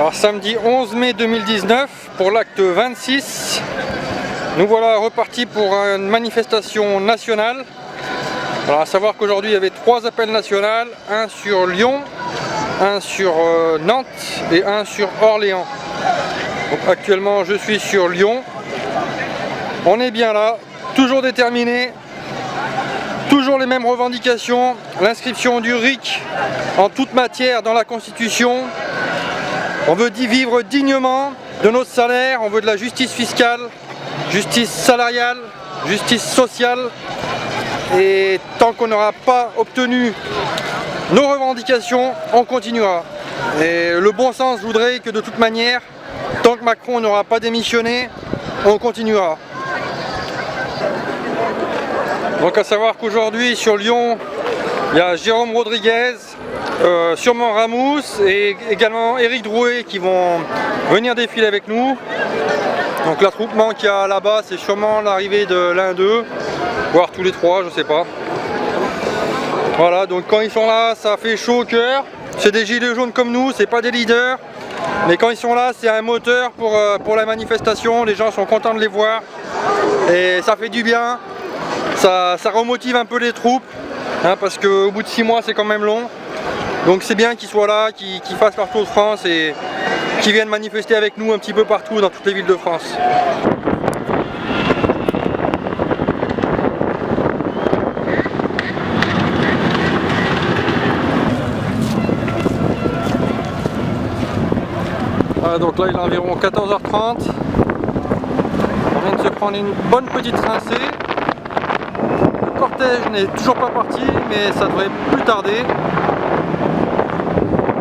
Alors samedi 11 mai 2019 pour l'acte 26, nous voilà repartis pour une manifestation nationale. Alors à savoir qu'aujourd'hui il y avait 3 appels nationaux, un sur Lyon, un sur Nantes et un sur Orléans. Donc actuellement je suis sur Lyon. On est bien là, toujours déterminé, toujours les mêmes revendications, l'inscription du RIC en toute matière dans la Constitution. On veut vivre dignement de notre salaire, on veut de la justice fiscale, justice salariale, justice sociale. Et tant qu'on n'aura pas obtenu nos revendications, on continuera. Et le bon sens voudrait que de toute manière, tant que Macron n'aura pas démissionné, on continuera. Donc à savoir qu'aujourd'hui sur Lyon, il y a Jérôme Rodriguez, sûrement Ramous et également Éric Drouet qui vont venir défiler avec nous. Donc l'attroupement qu'il y a là-bas, c'est sûrement l'arrivée de l'un d'eux, voire tous les 3, je sais pas. Voilà, donc quand ils sont là, ça fait chaud au cœur. C'est des gilets jaunes comme nous, c'est pas des leaders. Mais quand ils sont là, c'est un moteur pour la manifestation. Les gens sont contents de les voir. Et ça fait du bien. Ça remotive un peu les troupes. Hein, parce qu'au bout de 6 mois, c'est quand même long. Donc c'est bien qu'ils soient là, qu'ils fassent leur tour de France et qu'ils viennent manifester avec nous un petit peu partout dans toutes les villes de France. Voilà, donc là il est environ 14h30. On vient de se prendre une bonne petite rincée. Le cortège n'est toujours pas parti, mais ça devrait plus tarder.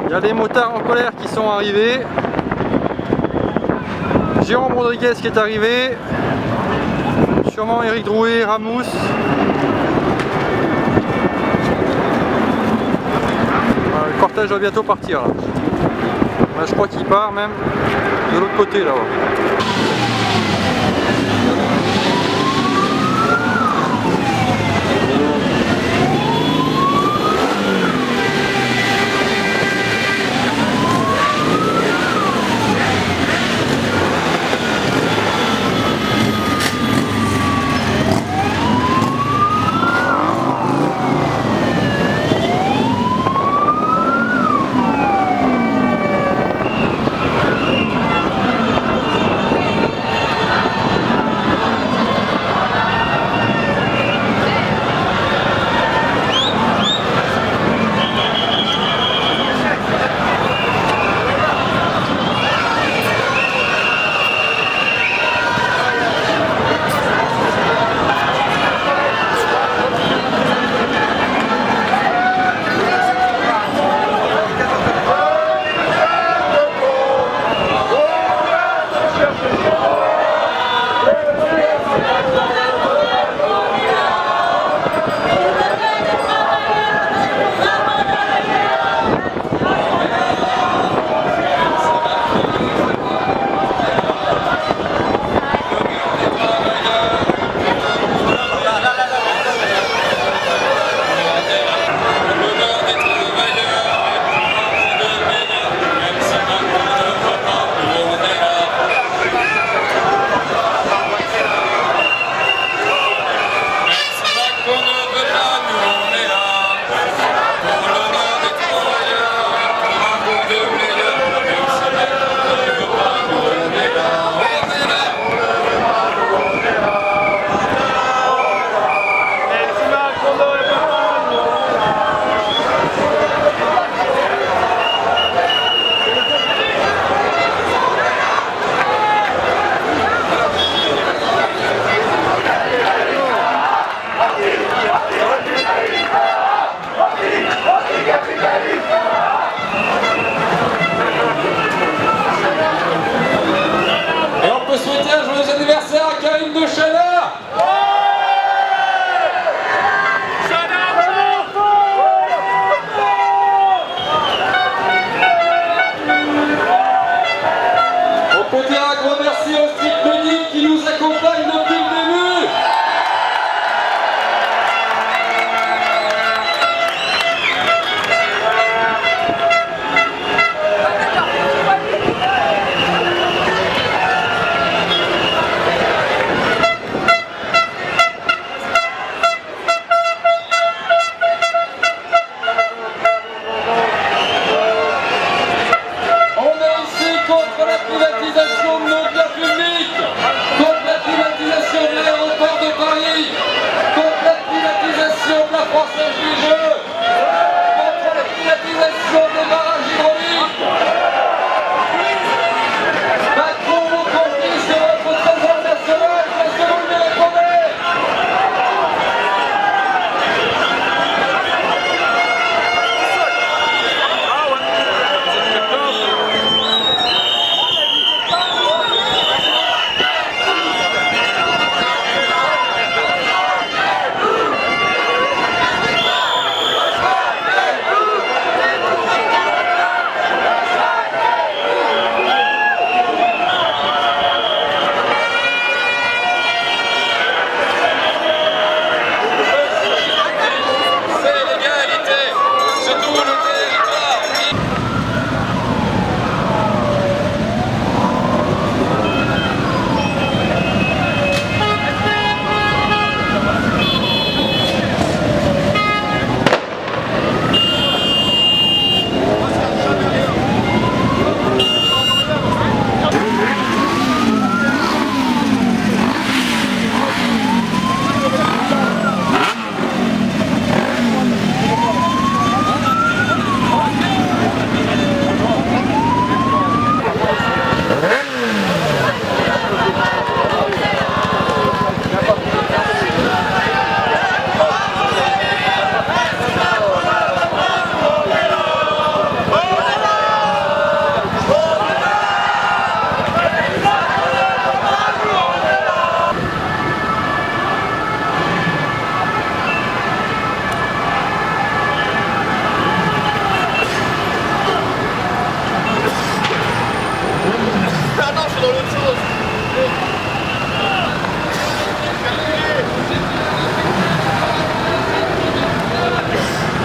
Il y a les motards en colère qui sont arrivés. Jérôme Rodriguez qui est arrivé. Sûrement Éric Drouet, Ramous. Le cortège va bientôt partir là. Je crois qu'il part même de l'autre côté là-bas.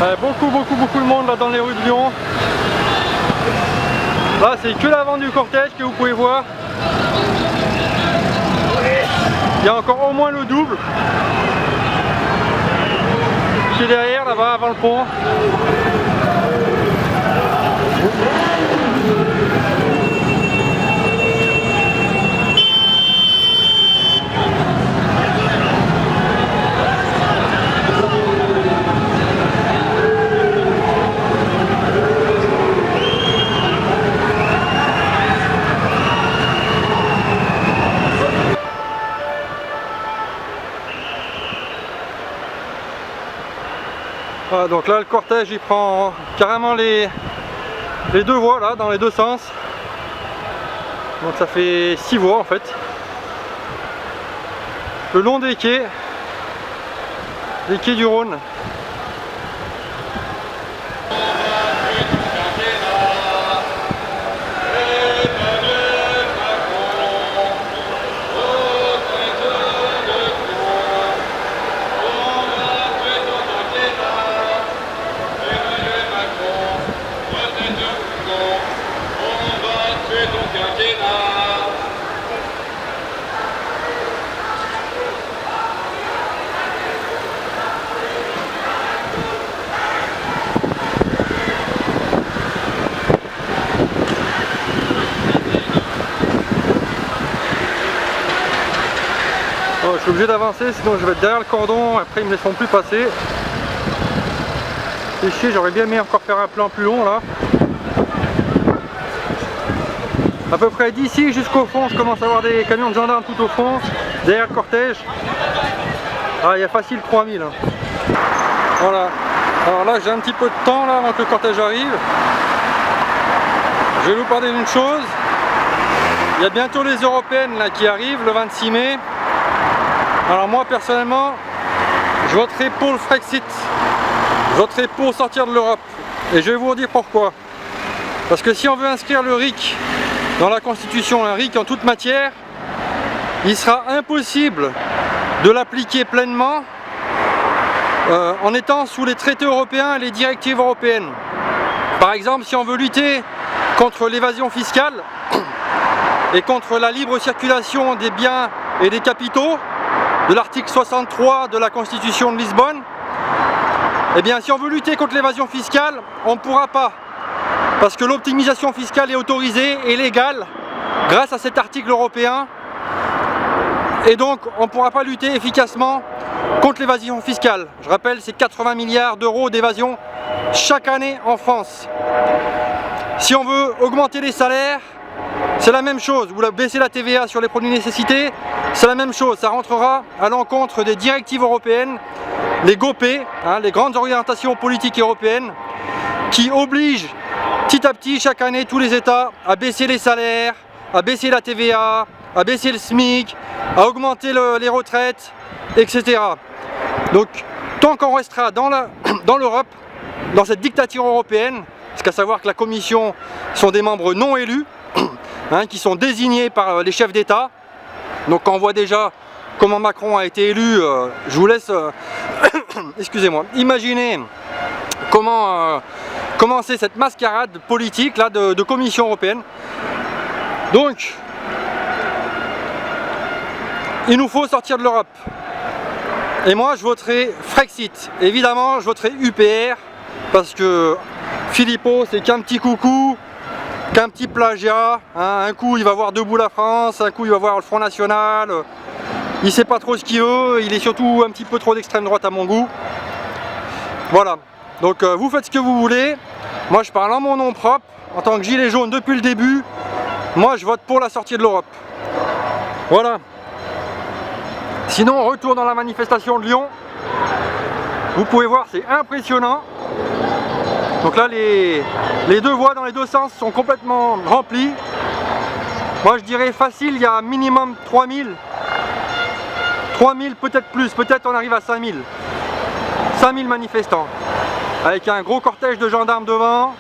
Beaucoup de monde là dans les rues de Lyon. Là c'est que l'avant du cortège que vous pouvez voir. Il y a encore au moins le double qui est derrière là-bas avant le pont. Voilà, donc là le cortège il prend carrément les deux voies là dans les deux sens, donc ça fait 6 voies en fait, le long des quais du Rhône. Je suis obligé d'avancer, sinon je vais être derrière le cordon, après ils me laisseront plus passer. C'est chier, j'aurais bien aimé encore faire un plan plus long là. À peu près d'ici jusqu'au fond, je commence à avoir des camions de gendarmes tout au fond, derrière le cortège. Ah, il y a facile 3000. Hein. Voilà. Alors là, j'ai un petit peu de temps là avant que le cortège arrive. Je vais vous parler d'une chose. Il y a bientôt les européennes là qui arrivent le 26 mai. Alors moi personnellement, je voterai pour le Frexit, je voterai pour sortir de l'Europe. Et je vais vous dire pourquoi. Parce que si on veut inscrire le RIC dans la Constitution, un RIC en toute matière, il sera impossible de l'appliquer pleinement en étant sous les traités européens et les directives européennes. Par exemple, si on veut lutter contre l'évasion fiscale et contre la libre circulation des biens et des capitaux, de l'article 63 de la Constitution de Lisbonne, eh bien si on veut lutter contre l'évasion fiscale, on ne pourra pas. Parce que l'optimisation fiscale est autorisée et légale grâce à cet article européen. Et donc on ne pourra pas lutter efficacement contre l'évasion fiscale. Je rappelle, c'est 80 milliards d'euros d'évasion chaque année en France. Si on veut augmenter les salaires, c'est la même chose, ou baisser la TVA sur les produits nécessités, c'est la même chose, ça rentrera à l'encontre des directives européennes, les GOP, hein, les grandes orientations politiques européennes, qui obligent petit à petit, chaque année, tous les États à baisser les salaires, à baisser la TVA, à baisser le SMIC, à augmenter les retraites, etc. Donc, tant qu'on restera dans l'Europe, dans cette dictature européenne, parce qu'à savoir que la Commission sont des membres non élus, hein, qui sont désignés par les chefs d'État. Donc quand on voit déjà comment Macron a été élu, je vous laisse, excusez-moi, imaginer comment c'est cette mascarade politique là, de Commission européenne. Donc, il nous faut sortir de l'Europe. Et moi je voterai Frexit. Évidemment je voterai UPR, parce que Philippot c'est qu'un petit coucou, qu'un petit plagiat, hein. Un coup il va voir Debout la France, un coup il va voir le Front National, il sait pas trop ce qu'il veut, il est surtout un petit peu trop d'extrême droite à mon goût. Voilà, donc vous faites ce que vous voulez, moi je parle en mon nom propre, en tant que gilet jaune depuis le début, moi je vote pour la sortie de l'Europe. Voilà. Sinon, retour dans la manifestation de Lyon, vous pouvez voir, c'est impressionnant. Donc là, les deux voies dans les deux sens sont complètement remplies. Moi, je dirais facile, il y a minimum 3000. 3000, peut-être plus, peut-être on arrive à 5000. 5000 manifestants. Avec un gros cortège de gendarmes devant,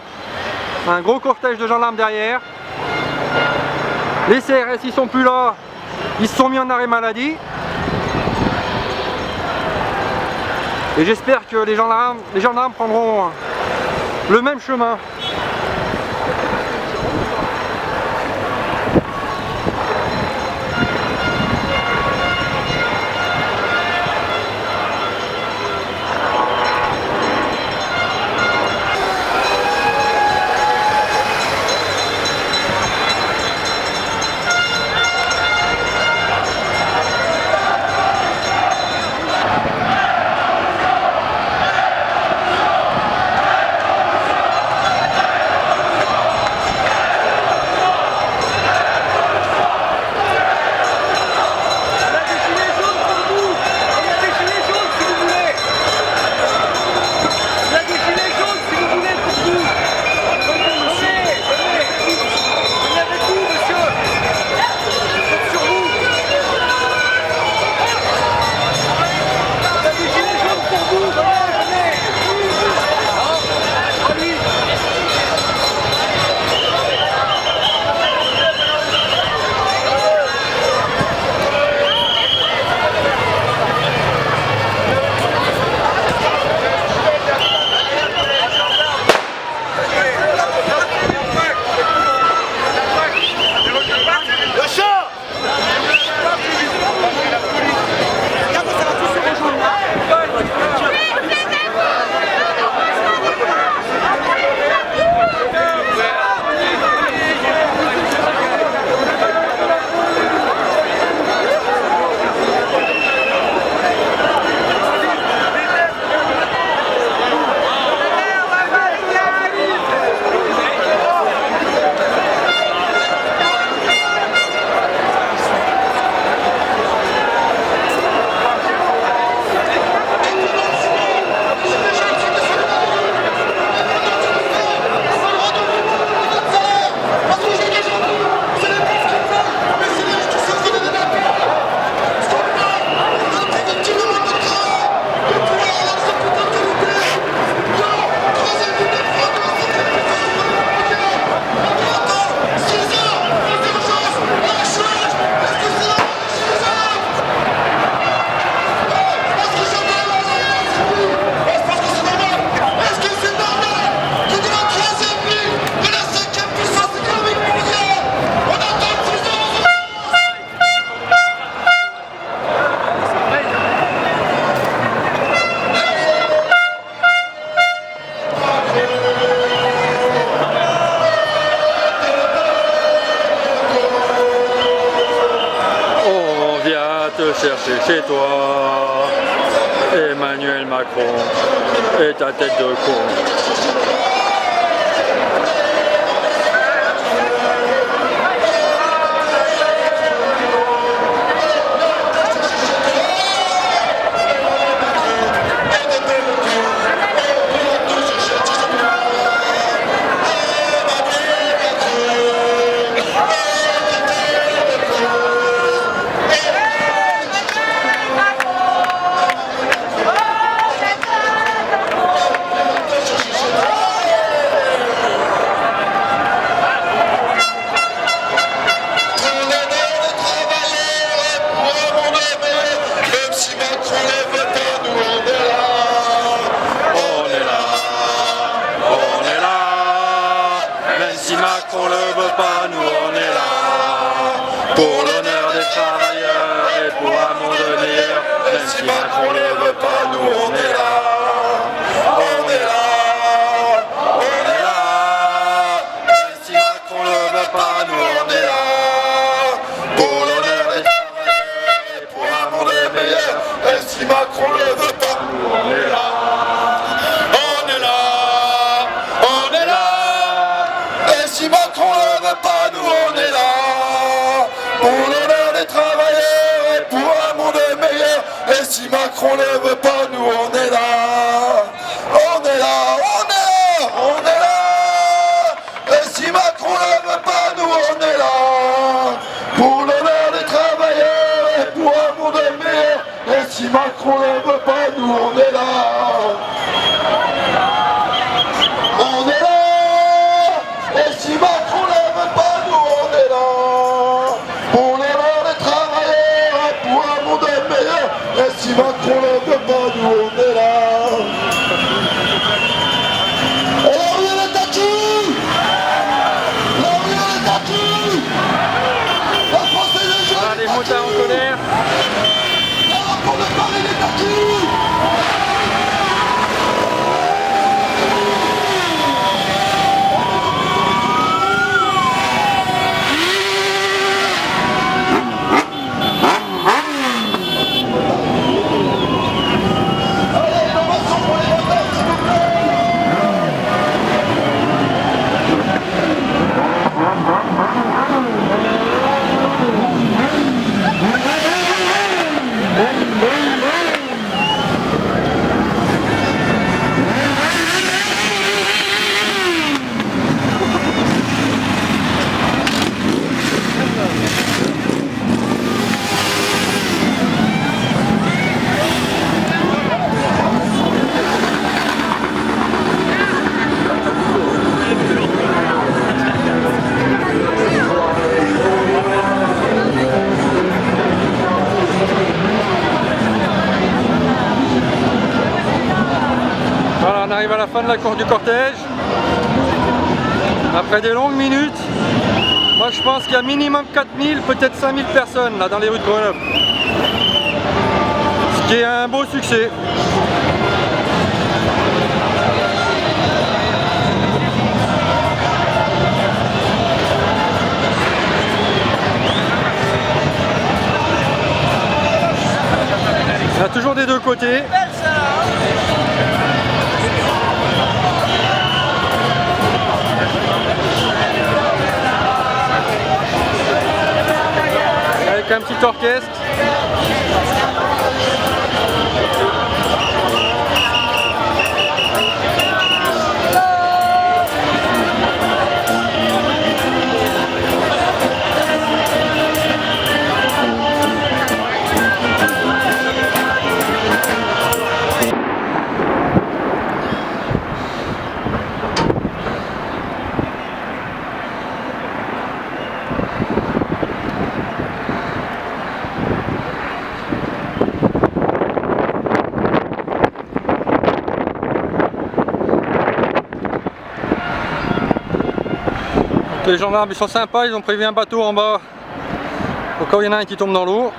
un gros cortège de gendarmes derrière. Les CRS, ils sont plus là, ils se sont mis en arrêt maladie. Et j'espère que les gendarmes prendront le même chemin. Chercher chez toi, Emmanuel Macron et ta tête de con. Macron le veut pas, nous on est là. Pour l'honneur des travailleurs et pour un monde meilleur. Même si Macron le veut pas, nous on est là. On est là, on est là. Même si Macron le veut pas, nous on est là. Pour l'honneur des travailleurs et pour un monde meilleur. Même si Macron le veut pas, nous on est là. Si Macron ne veut pas, nous on est là. Pour l'honneur des travailleurs et pour un monde meilleur. Et si Macron ne veut pas, nous on est là. On est là, on est là, on est là. Et si Macron ne veut pas, nous on est là. Pour l'honneur des travailleurs et pour un monde meilleur. Et si Macron ne veut pas, nous on est là. On est là. Et si Macron ne veut pas, nous on est là. Pour l'honneur des travailleurs et pour un monde meilleur. Et si Macron ne veut pas, nous on est là. arrive à la fin de la course du cortège. Après des longues minutes, moi je pense qu'il y a minimum 4000, peut-être 5000 personnes là dans les rues de Grenoble. Ce qui est un beau succès. Il y a toujours des deux côtés. Avec un petit orchestre. Les gendarmes ils sont sympas, ils ont prévu un bateau en bas au cas où il y en a un qui tombe dans l'eau.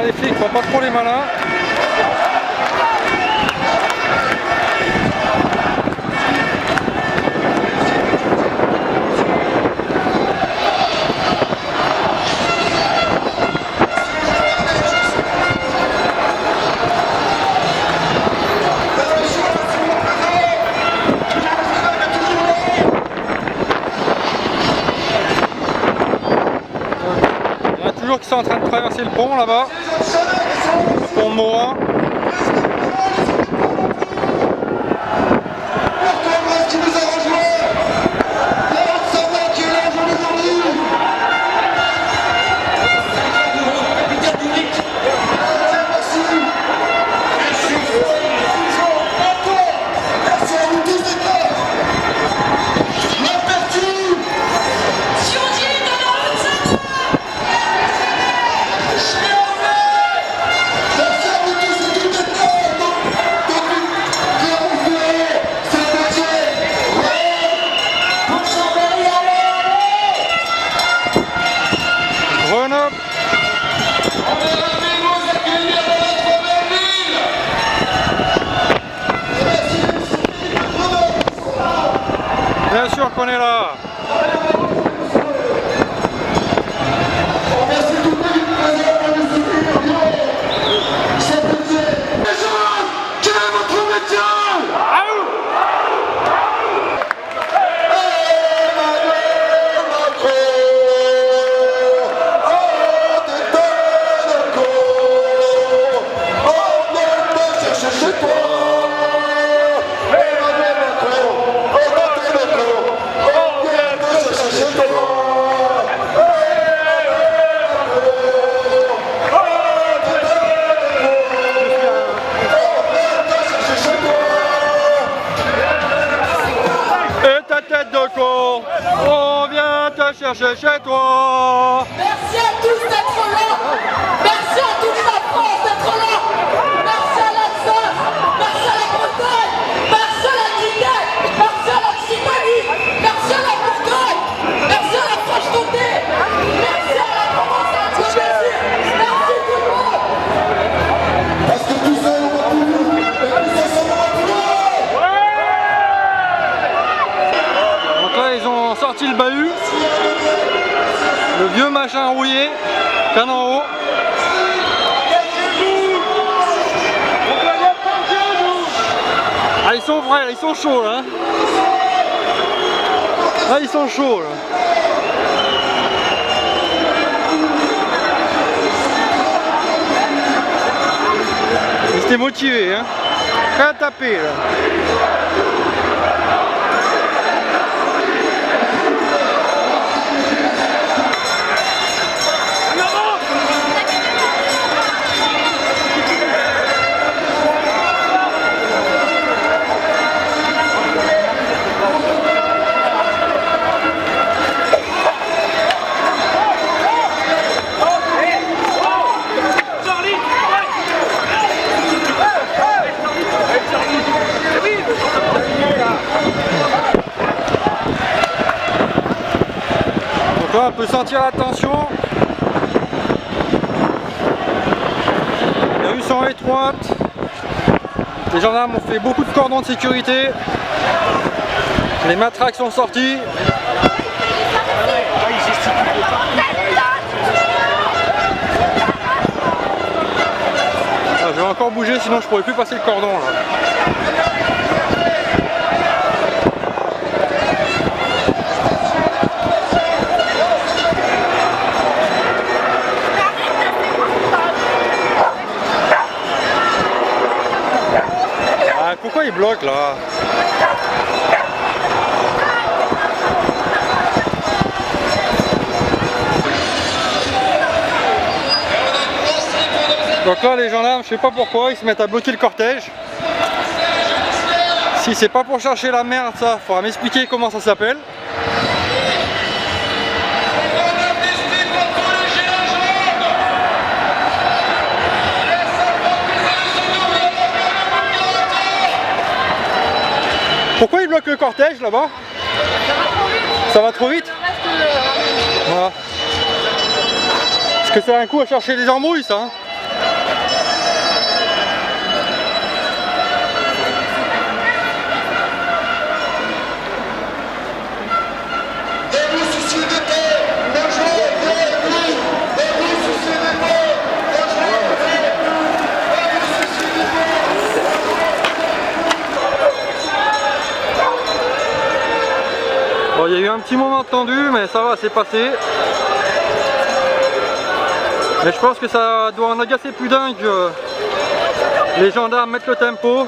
Les flics font pas trop les malins. Il y en a toujours qui sont en train de traverser le pont là-bas. Le pont Morin. Bien sûr qu'on est là. On vient te chercher chez toi. Merci à tous d'être là. Merci à toute la France d'être là. Merci à l'Alsace. Merci à la Bretagne. Merci à la Guyane. Merci à l'Occitanie. Merci à la Bourgogne. Merci à la Franche-Comté. Merci à la Provence-Alpes. Merci tout le monde. Parce que tout ça, on va tout nous. Donc là, ils ont ressorti le bahut, le vieux machin rouillé, qu'un en haut. Ah, ils sont vrais, ils sont chauds là. Ah, ils sont chauds là. Ils étaient motivés, hein. Prêt à taper là. Donc là on peut sentir la tension. Les rues sont étroites. Les gendarmes ont fait beaucoup de cordons de sécurité. Les matraques sont sorties. Ah, je vais encore bouger sinon je pourrais plus passer le cordon là. Pourquoi il bloque là? Donc là les gendarmes, je sais pas pourquoi, ils se mettent à bloquer le cortège. Si c'est pas pour chercher la merde, ça, faudra m'expliquer comment ça s'appelle. Pourquoi ils bloquent le cortège là-bas? Ça va trop vite. Voilà. Parce que c'est un coup à chercher les embrouilles ça. Hein. Bon, il y a eu un petit moment tendu, mais ça va, c'est passé. Mais je pense que ça doit en agacer plus d'un que les gendarmes mettent le tempo.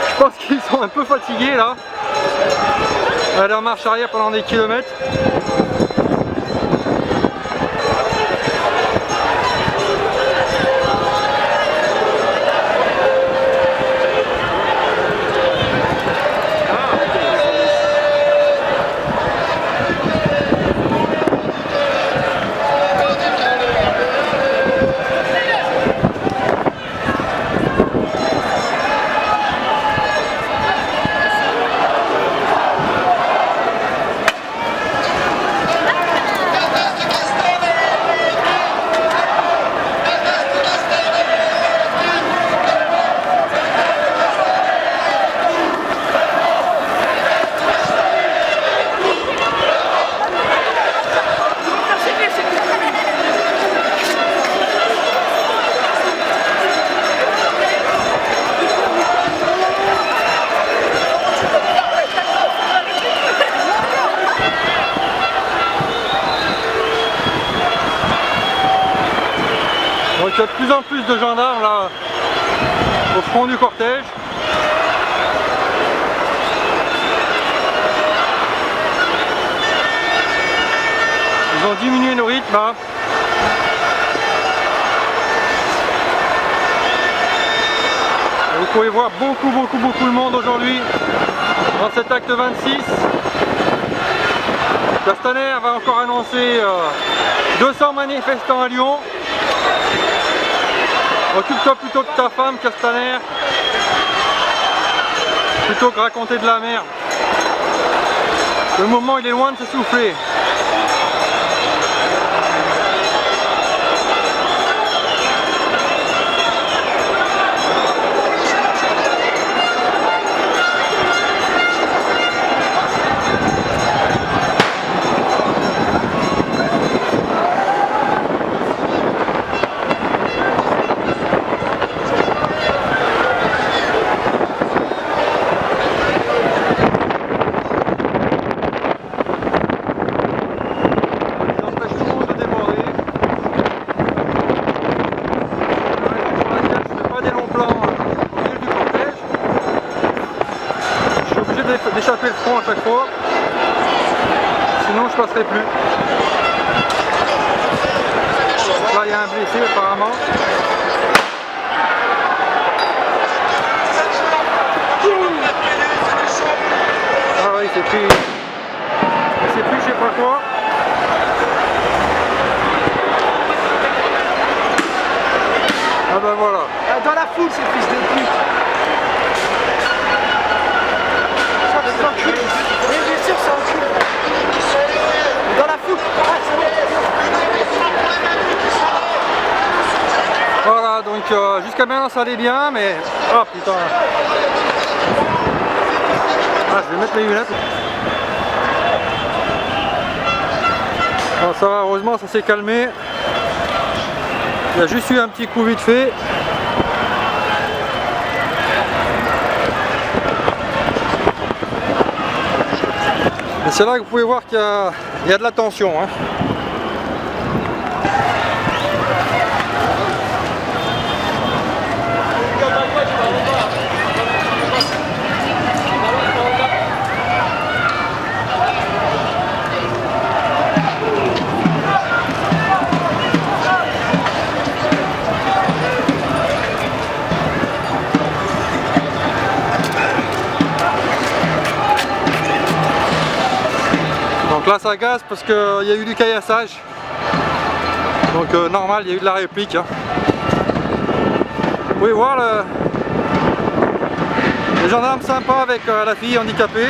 Je pense qu'ils sont un peu fatigués là. Aller en marche arrière pendant des kilomètres. Donc il y a de plus en plus de gendarmes là au front du cortège. Ils ont diminué le rythme là. Et vous pouvez voir beaucoup de monde aujourd'hui dans cet acte 26. Castaner va encore annoncer 200 manifestants à Lyon. Occupe-toi plutôt de ta femme, Castaner, plutôt que raconter de la merde. Le mouvement il est loin de s'essouffler. d'échapper le front à chaque fois. Sinon je passerai plus. Là il y a un blessé apparemment. Ah oui, c'est plus je sais pas quoi. Ah ben voilà. Dans la foule, ces fils de pute. Ça, c'est encul. Oui, bien sûr, c'est encul. Dans la foule. Ah, c'est bon. Voilà, donc jusqu'à maintenant ça allait bien, mais... Ah putain. Ah, je vais mettre mes lunettes. Ah, ça va, heureusement ça s'est calmé. Il y a juste eu un petit coup vite fait. Et c'est là que vous pouvez voir qu'il y a de la tension. Hein. Donc là ça gaze parce qu'il y a eu du caillassage. Donc normal, il y a eu de la réplique. Hein. Vous pouvez voir les gendarmes sympas avec la fille handicapée.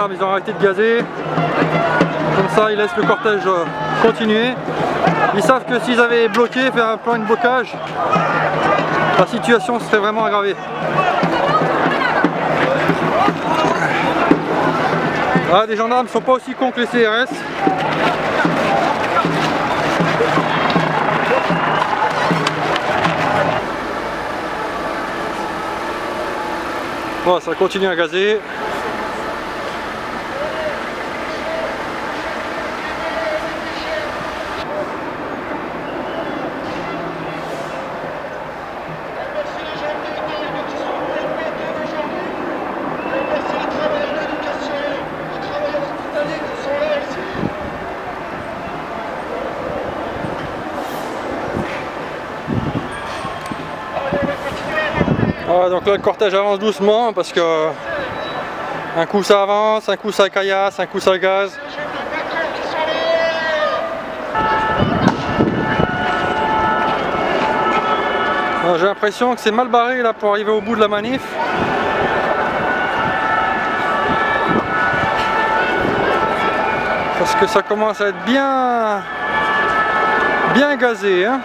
Ils ont arrêté de gazer, comme ça ils laissent le cortège continuer. Ils savent que s'ils avaient bloqué, fait un plan de blocage, la situation serait vraiment aggravée. Ah, les gendarmes ne sont pas aussi cons que les CRS. Bon, ça continue à gazer. Ah, donc là le cortège avance doucement parce que un coup ça avance, un coup ça caillasse, un coup ça gaze. J'ai l'impression que c'est mal barré là pour arriver au bout de la manif. Parce que ça commence à être bien gazé. Hein.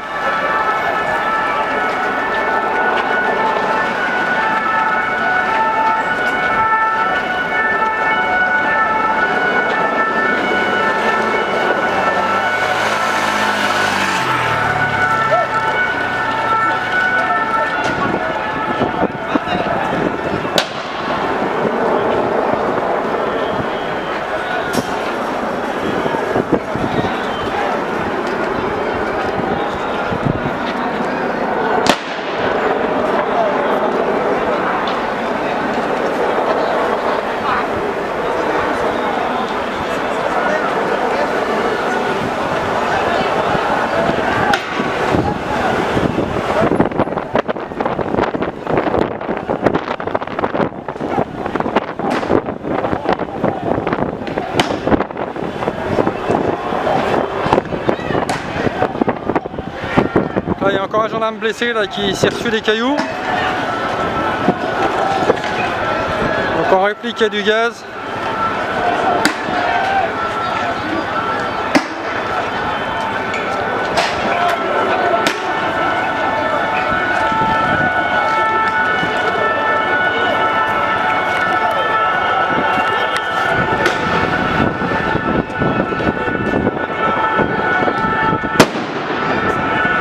encore un gendarme blessé là qui s'est reçu des cailloux. Donc en réplique il y a du gaz.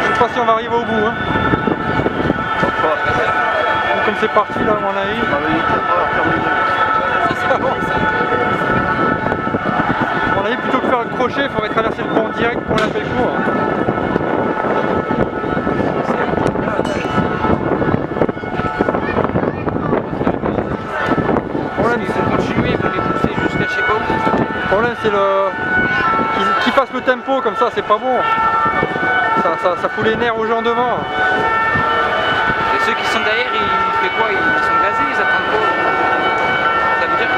Je sais pas si on va arriver au bout. Hein. Comme c'est parti là, à mon avis. À mon avis, plutôt que faire le crochet, il faudrait traverser le pont direct pour l'appel court. Le problème c'est qu'ils fassent le tempo comme ça, c'est pas bon. Ça fout les nerfs aux gens devant. Et ceux qui sont derrière, ils font quoi? Ils sont gazés, ils attendent quoi? Ça veut dire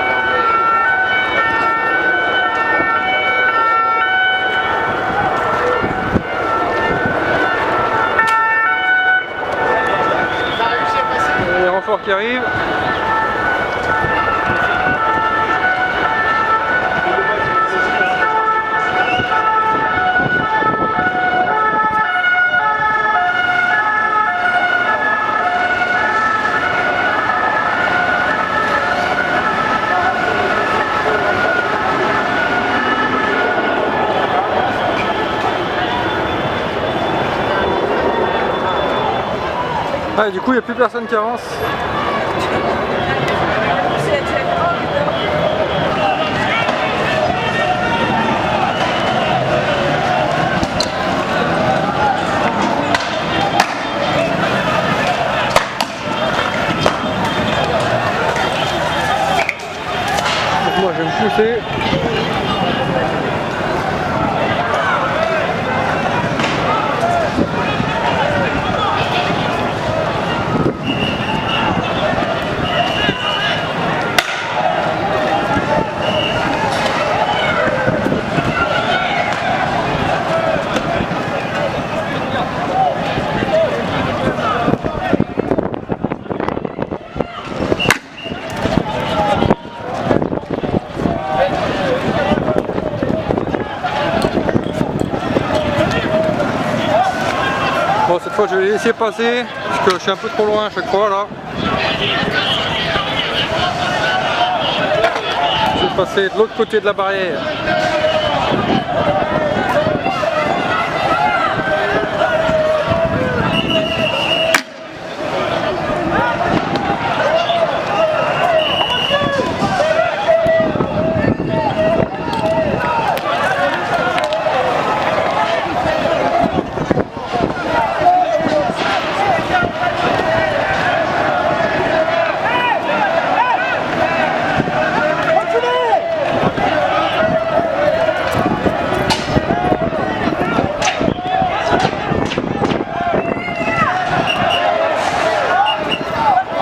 que... Les renforts qui arrivent. Ah, et du coup, il n'y a plus personne qui avance. Donc moi, je vais me pousser. Bon, cette fois je vais les laisser passer parce que je suis un peu trop loin à chaque fois là. Je vais passer de l'autre côté de la barrière.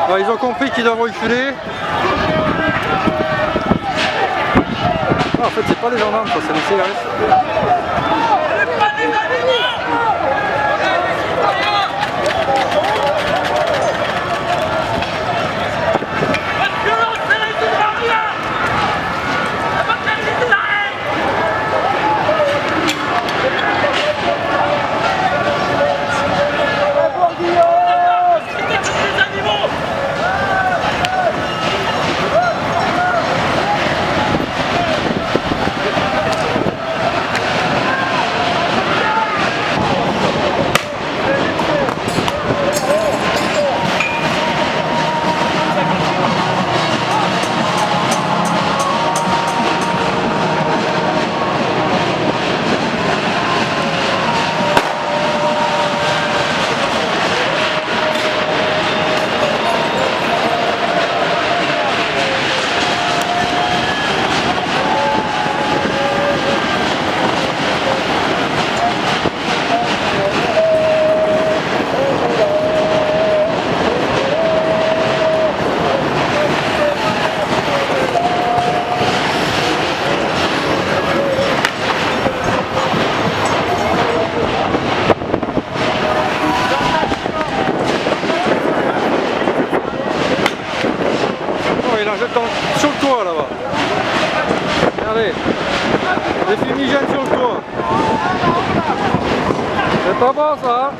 Alors, ils ont compris qu'ils doivent reculer. Ah, en fait c'est pas des gendarmes, c'est des CRS. Allez, les fumigènes sur le toit. C'est pas bon ça.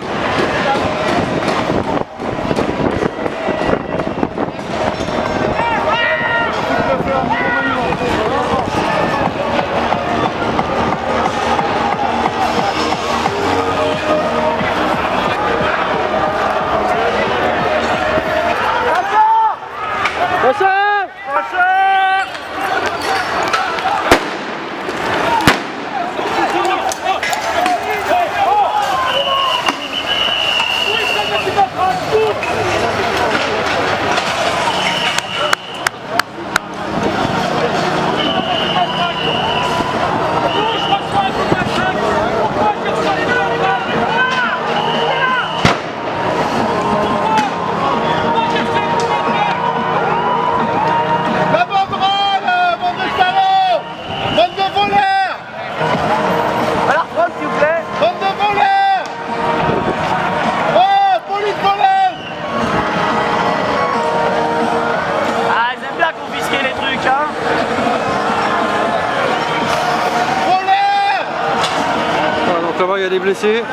Là-bas, il y a des blessés.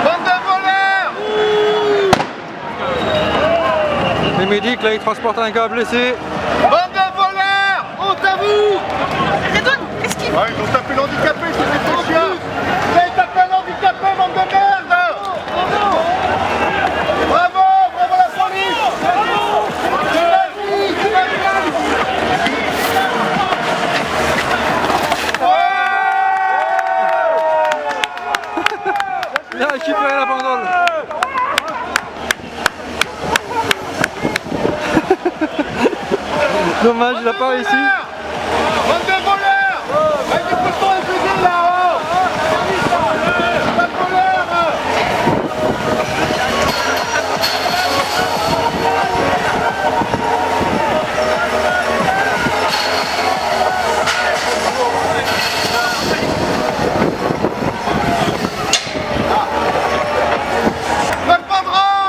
Bande de voleurs! Les médics, là, ils transportent un gars blessé. Bande de voleurs! Honte à vous! Ouais, ils ont tapé l'handicapé, c'est des faux chiens! Vous avez tapé un handicapé, bande de merde! Bravo! Bravo la police! C'est la vie! C'est la vie! Il a récupéré la bandole. Dommage, il n'a pas réussi. Bande de voleurs! Avec des couteaux et des fusils là-haut! Pas de voleurs! Faites pas de rôle!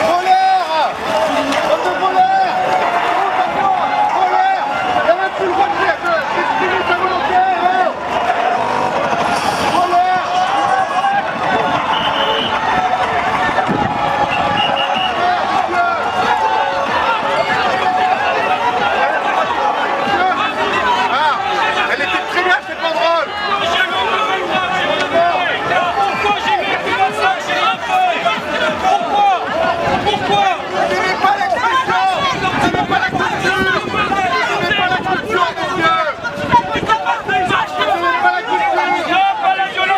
Voleurs! Bande de voleurs! Voleurs! Il y a même plus le droit de s'exprimer sa volonté! Voleurs! Ah! Elle était très bien cette banderole! N'aimez pas l'expression! N'aimez pas la culture! N'aimez pas la culture, mon Dieu! N'aimez pas la culture!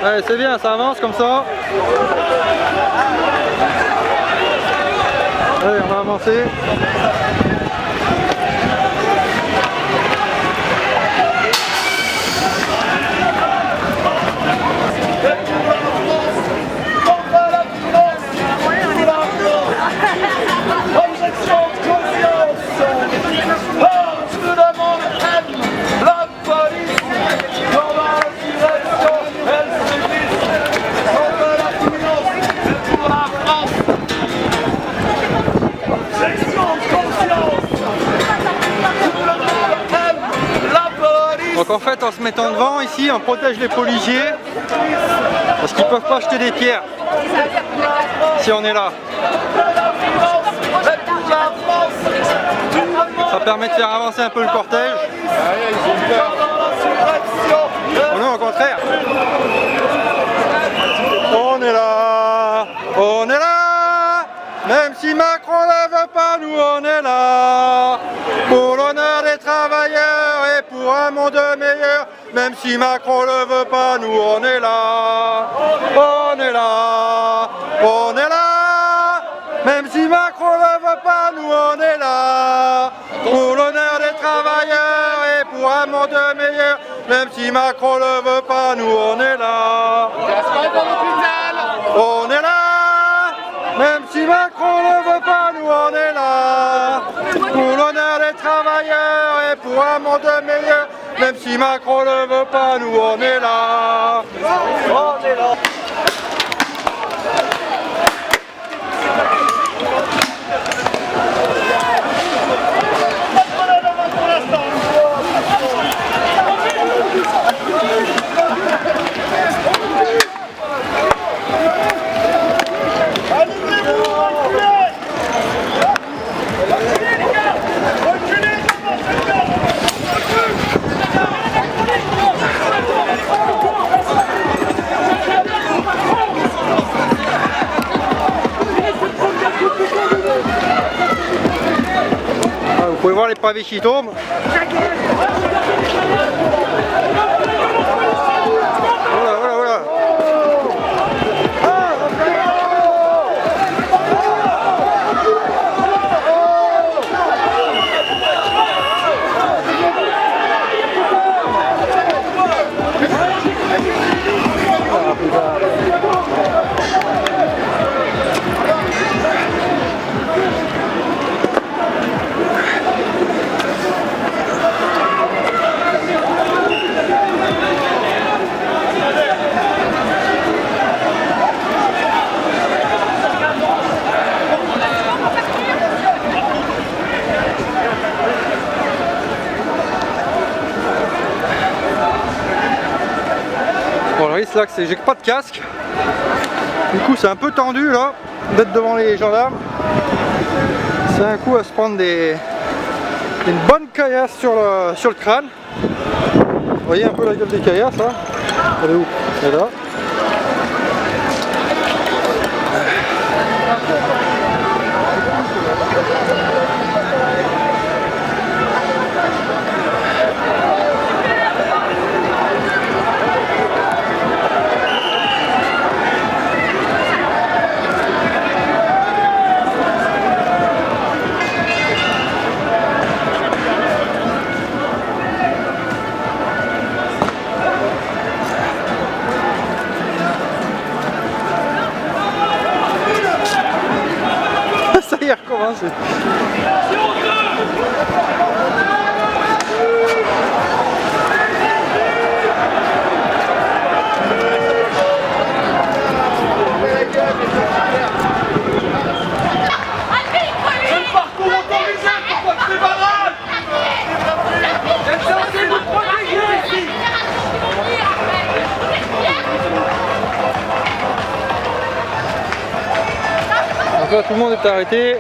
Allez, c'est bien, ça avance comme ça. Allez, on va avancer. Donc en fait, en se mettant devant ici, on protège les policiers parce qu'ils ne peuvent pas jeter des pierres si on est là. La France Ça permet de faire avancer un peu le cortège. Oh non, au contraire. On est là, on est là. Même si Macron ne veut pas, nous on est là. Pour l'honneur des travailleurs et pour un monde meilleur. Même si Macron ne veut pas, nous on est là. On est là, on est là. Même si Macron ne veut pas, nous on est là. Pour l'honneur des travailleurs et pour un monde meilleur. Même si Macron ne veut pas, nous on est là. On est là. Même si Macron ne veut pas, nous on est là. Pour l'honneur des travailleurs et pour un monde meilleur. Même si Macron ne veut pas, nous on est là. On est là. Vous pouvez voir les pavés qui tombent. Voilà, voilà, voilà. Bon, le risque là, c'est que j'ai pas de casque. Du coup, c'est un peu tendu là, d'être devant les gendarmes. C'est un coup à se prendre une bonne caillasse sur le crâne. Vous voyez un peu la gueule des caillasses là. Elle est où? Elle est là. Ça y est, recommence. Donc là, tout le monde est arrêté.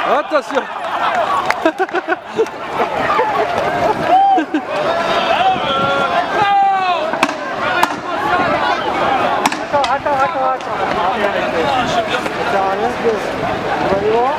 Attention. Attends. On va aller voir.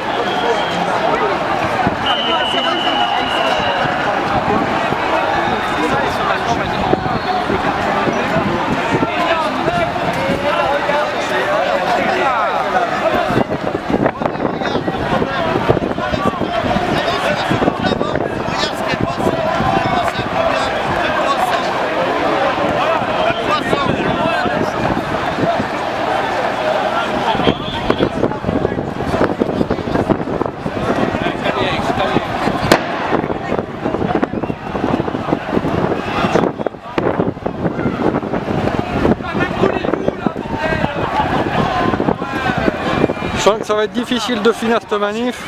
sens que ça va être difficile de finir cette manif.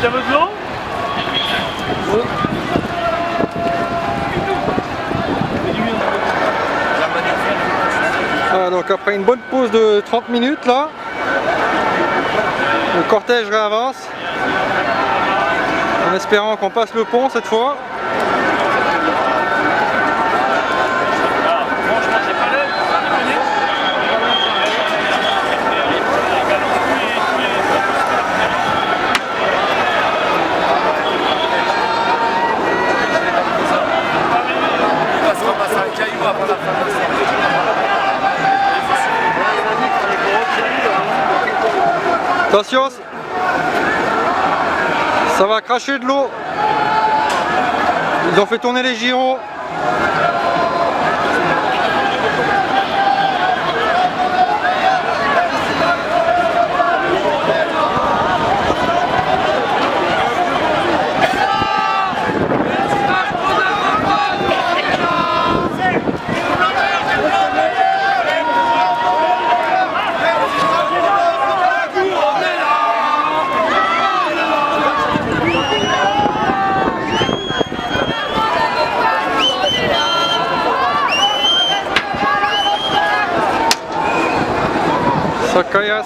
Tu veux de l'eau? Voilà, donc après une bonne pause de 30 minutes là, le cortège réavance en espérant qu'on passe le pont cette fois. Attention, ça va cracher de l'eau. Ils ont fait tourner les gyros. Ça caillasse.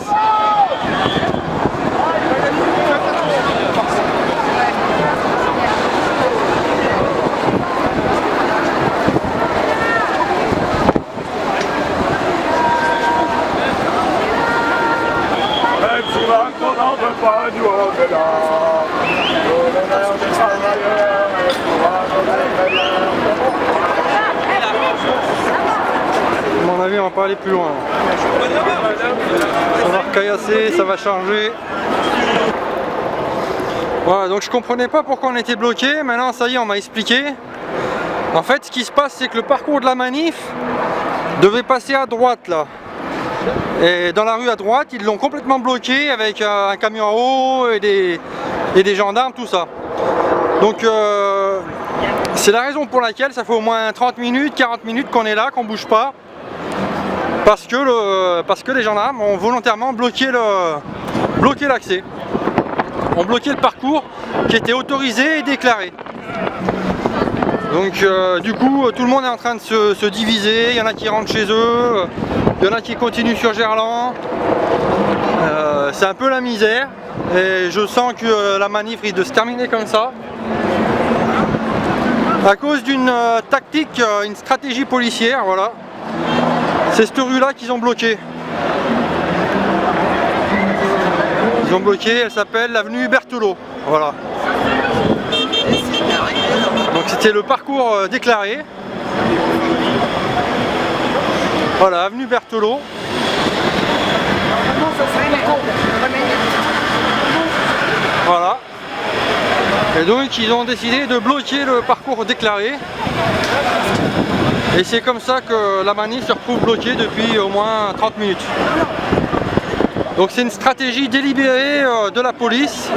Même si on n'en veut pas du au-delà, l'honneur des travailleurs est pour un À mon avis, on va pas aller plus loin. Ça va recaillasser, ça va charger. Voilà, donc je comprenais pas pourquoi on était bloqué. Maintenant, ça y est, on m'a expliqué. En fait, ce qui se passe, c'est que le parcours de la manif devait passer à droite là. Et dans la rue à droite, ils l'ont complètement bloqué avec un camion à eau et des gendarmes, tout ça. Donc c'est la raison pour laquelle ça fait au moins 30 minutes, 40 minutes qu'on est là, qu'on bouge pas. Parce que les gendarmes ont volontairement bloqué l'accès. Ont bloqué le parcours qui était autorisé et déclaré. Donc du coup, tout le monde est en train de se diviser. Il y en a qui rentrent chez eux, il y en a qui continuent sur Gerland. C'est un peu la misère. Et je sens que la manif risque de se terminer comme ça. À cause d'une tactique, une stratégie policière, voilà. C'est cette rue-là qu'ils ont bloqué. Ils ont bloqué, elle s'appelle l'avenue Berthelot. Voilà. Donc c'était le parcours déclaré. Voilà, avenue Berthelot. Voilà. Et donc ils ont décidé de bloquer le parcours déclaré. Et c'est comme ça que la manif se retrouve bloquée depuis au moins 30 minutes. Donc c'est une stratégie délibérée de la police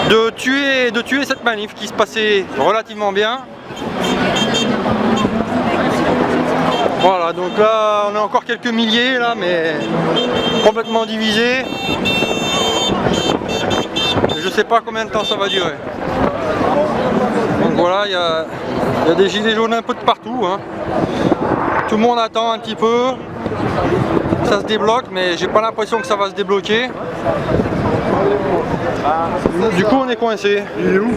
de tuer cette manif qui se passait relativement bien. Voilà, donc là on a encore quelques milliers là, mais complètement divisés. Je sais pas combien de temps ça va durer. Donc voilà, il y a des gilets jaunes un peu de partout, hein. Tout le monde attend un petit peu. Ça se débloque, mais j'ai pas l'impression que ça va se débloquer. Du coup on est coincé. Il est où?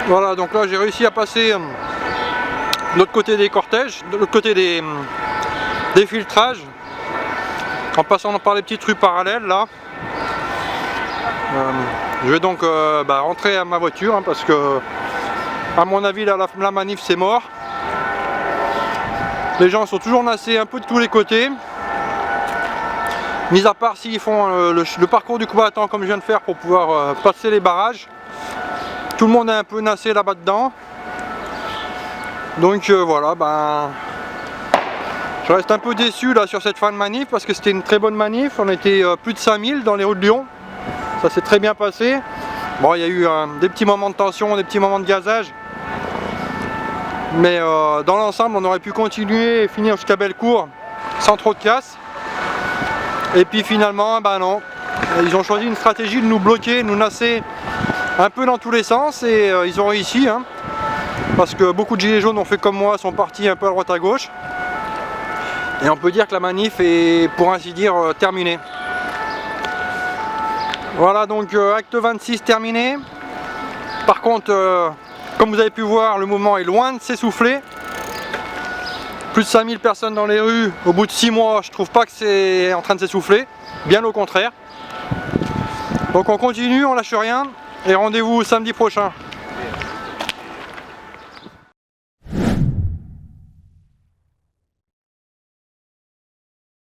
Voilà, donc là j'ai réussi à passer de l'autre côté des cortèges, de l'autre côté des filtrages, en passant par les petites rues parallèles là. Je vais donc rentrer à ma voiture, hein, parce que à mon avis la manif c'est mort. Les gens sont toujours nassés un peu de tous les côtés. mis à part s'ils font le parcours du combattant comme je viens de faire pour pouvoir passer les barrages. Tout le monde est un peu nassé là-bas dedans. Donc voilà, ben, je reste un peu déçu là sur cette fin de manif parce que c'était une très bonne manif. On était plus de 5000 dans les rues de Lyon. Ça s'est très bien passé. Bon, il y a eu des petits moments de tension, des petits moments de gazage. Mais dans l'ensemble, on aurait pu continuer et finir jusqu'à Bellecour sans trop de casse. Et puis finalement, ben non. Ils ont choisi une stratégie de nous bloquer, de nous nasser un peu dans tous les sens. Et ils ont réussi. Hein, parce que beaucoup de gilets jaunes ont fait comme moi, sont partis un peu à droite à gauche. Et on peut dire que la manif est, pour ainsi dire, terminée. Voilà, donc acte 26 terminé. Par contre, comme vous avez pu voir, le mouvement est loin de s'essouffler. Plus de 5000 personnes dans les rues, au bout de 6 mois, je trouve pas que c'est en train de s'essouffler. Bien au contraire. Donc on continue, on lâche rien. Et rendez-vous samedi prochain.